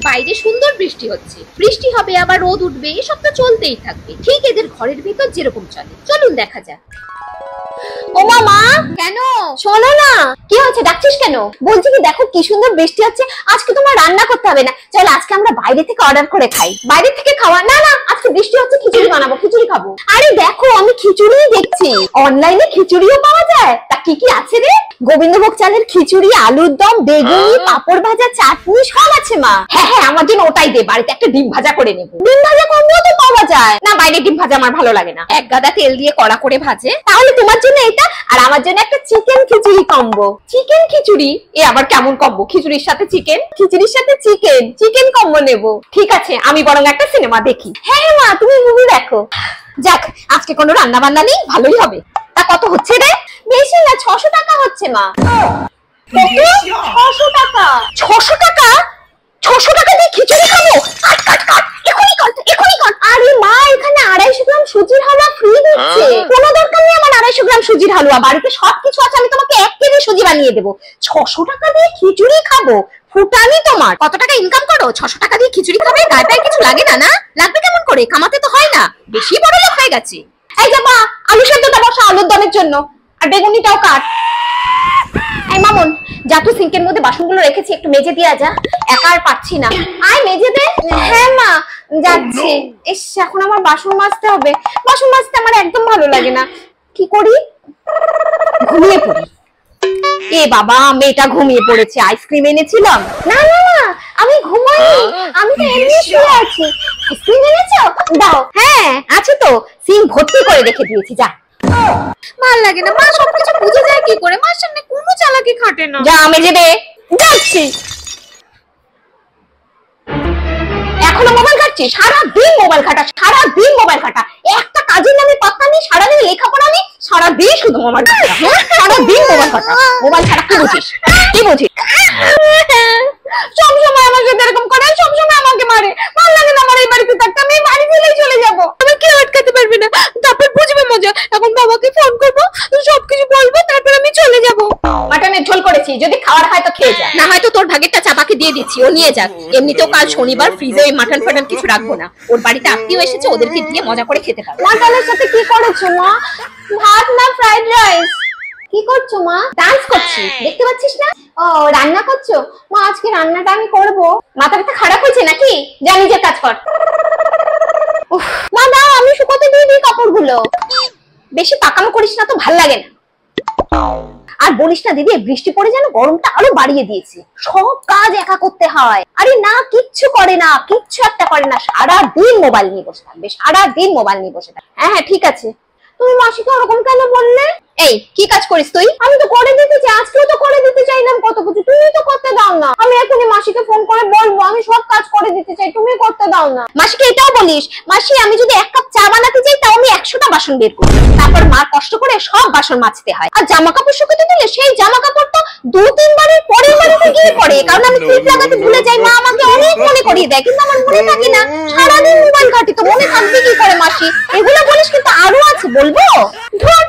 বাইরে সুন্দর বৃষ্টি হচ্ছে, বৃষ্টি হবে আবার রোদ উঠবে, এসব তো চলতেই থাকবে, ঠিক এদের ঘরের ভিতর যেরকম চলে। চলুন দেখা যাক। ও মা, কেন? শোনো না। কি হচ্ছে, ডাকছিস কেন? বলছি কি দেখো কি সুন্দর বৃষ্টি হচ্ছে, আজকে তোমার রান্না করতে হবে না, চল আজকে আমরা বাইরে থেকে অর্ডার করে খাই। বাইরে থেকে খাওয়া? না না, আজকে বৃষ্টি হচ্ছে, খিচুড়ি বানাবো, খিচুড়ি খাবো। আরে দেখো আমি খিচুড়িই দেখছি, অনলাইনে খিচুড়িও পাওয়া যায়। তা কি কি আছে রে? গোবিন্দভোগ চালের খিচুড়ি, আলুর দম, বেগুনি, পাঁপড় ভাজা, চাটনি সব আছে মা। হ্যাঁ হ্যাঁ, আমার জন্য ওটাই দে, বাড়িতে একটা ডিম ভাজা করে নেব। ডিম ভাজা কম্বো তো পাওয়া যায় না, বাইরে ডিম ভাজা আমার ভালো লাগে না। এক গাদা তেল দিয়ে কড়া করে ভাজে। তাহলে তোমার জন্য এটা, আর আমার জন্য একটা চিকেন খিচুড়ি কম্বো। চিকেন খিচুড়ি? এ আবার কেমন কম্বো? খিচুড়ির সাথে চিকেন, খিচুড়ির সাথে চিকেন, চিকেন কম্বো নেব। ঠিক আছে, আমি বরং একটা সিনেমা দেখি। হ্যাঁ মা, তুমি মুভি দেখো। যাক, আজকে কোনো রান্না বান্না নেই, ভালোই হবে। তা কত হচ্ছে রে? বেশি না, 600 টাকা হচ্ছে মা। কত? 600 টাকা? 600 টাকা? 600 টাকা দিয়ে খিচুড়ি খাবো? কাট কাট কাট, এখনই কাট, এখনই কাট। আরে মা, এখানে 250 গ্রাম সুজির হালুয়া ফ্রি দিচ্ছে। কোনো দরকার নেই আমার 250 গ্রাম সুজির হালুয়া, বাড়িতে সবকিছু আছে, আমি তোমাকে 1 কেজি সুজি বানিয়ে দেবো। 600 টাকা দিয়ে খিচুড়ি খাবো? ফুটানি তোমার। কত টাকা ইনকাম করো? 600 টাকা দিয়ে খিচুড়ি খাবে? গায়ে পায়ে কিছু লাগে না? না লাগবে কেমন করে? কামাতে তো হয় না, বেশি বড় লোক হয়ে গেছে। এই যে মা, আলু সেদ্ধটা বসা আলুর দমের জন্য, আর বেগুনিটাও কাট। এই মামুন, যা তুই সিঙ্কের মধ্যে বাসনগুলো রেখেছি একটু মেজে দিয়া যা, একা আর পাচ্ছি না। আয় মেজে দে। হ্যাঁ মা, যাচ্ছি। ইস, এখন আমার বাসন মাজতে হবে। বাসন মাজতে আমার একদম ভালো লাগে না। কি করি? ঘুমিয়ে পড়ি। এ বাবা, মেয়েটা ঘুমিয়ে পড়েছে। আইসক্রিম এনেছিলাম। না না না, আমি ঘুমাইনি, আমি তো এমনি শুয়ে আছি। আইসক্রিম এনেছো? দাও। হ্যাঁ আছে তো, সিং ভর্তি করে রেখে দিয়েছি। যা। ভাল লাগে না, মা সবকিছু বুঝে যায় কি করে? মার সামনে কোনো চালাকি খাটে না। যা মেজে দে। যাচ্ছি। এখনো মোবাইল ঘাটছি? সারাদিন মোবাইল ঘাটা, সারাদিন মোবাইল ঘাটা, একটা কাজের নামে পাত্তা নেই, সারাদিন লেখাপড়া নেই, সারাদিন শুধু মোবাইল ঘাটা। সারাদিন মোবাইল ঘাটা, মোবাইল ছাড়া কি বুঝিস? কি বুঝিস? সবসময় আমার সাথে এরকম করে, সবসময় আমাকে মারে। ভালো লাগে না আমার এই বাড়িতে থাকতে, আমি বাড়ি ফেলেই চলে যাবো। আমি কেউ আটকাতে পারবে না, তারপর বুঝবে মজা। এখন বাবাকে ফোন করবো, সবকিছু বলবো, তারপর আমি চলে যাব। মাটনের ঝোল করেছি, যদি খাওয়ার হয় তো খেয়ে যা। না হয়তো তোর ভাগেরটা চাপাকে দিয়ে দিচ্ছি, ও নিয়ে যাক। এমনিতেও কাল শনিবার, ফ্রিজে ওই মাটন ফাটন কিছু রাখবো না। ওর বাড়িতে আত্মীয় এসেছে, ওদেরকে দিয়ে মজা করে খেতে পারবো। মাটনের সাথে কি করেছো মা? ভাত না ফ্রাইড রাইস? কি করছো মা? ডান্স করছি, দেখতে পাচ্ছিস না? ও, রান্না করছো? মা আজকে রান্নাটা আমি করবো। মাথা ব্যথা খারাপ হয়েছে নাকি? যা নিজের কাজ কর। উফ, মা দাও, আমি শুকোতে দিয়ে দিই কাপড়গুলো। বেশি পাকামো করিস না তো, ভাল লাগে না। আর বলিস না দিদি, বৃষ্টি পড়ে যেন গরমটা আরো বাড়িয়ে দিয়েছে। সব কাজ একা করতে হয়। আরে না, কিচ্ছু করে না, কিচ্ছু একটা করে না, সারাদিন মোবাইল নিয়ে বসে থাকবে, সারাদিন মোবাইল নিয়ে বসে থাকবে। হ্যাঁ হ্যাঁ ঠিক আছে। তুমি মাসিকে ওরকম কেন বললে? এই কি কাজ করিস তুই? আমি তো করে দিতে চাই, আজকেও তো করে দিতে চাইলাম কত কিছু, তুমি তো করতে দাও না। আমি এখনই মাসিকে ফোন করে বলবো, আমি সব কাজ করে দিতে চাই, তুমি করতে দাও না। মাসিকে এটাও বলিস, মাসি আমি যদি 1 কাপ চা বানাতে চাই তাও আমি 100টা বাসন বের করি, তারপর মা কষ্ট করে সব বাসন মাজতে হয়। আর জামা কাপড় শুকাতে দিলে সেই জামা কাপড় তো 2-3 বারের পরের বাড়িতে গিয়ে পড়ে, কারণ আমি ক্লিপ লাগাতে ভুলে যাই। মা আমাকে অনেক মনে করিয়ে দেয়, কিন্তু আমার মনে থাকে না। সারাদিন মোবাইল ঘাটি, তো মনে থাকবে কি করে মাসি? এগুলো বলিস কিন্তু আরো আছে, বলবো? ধর।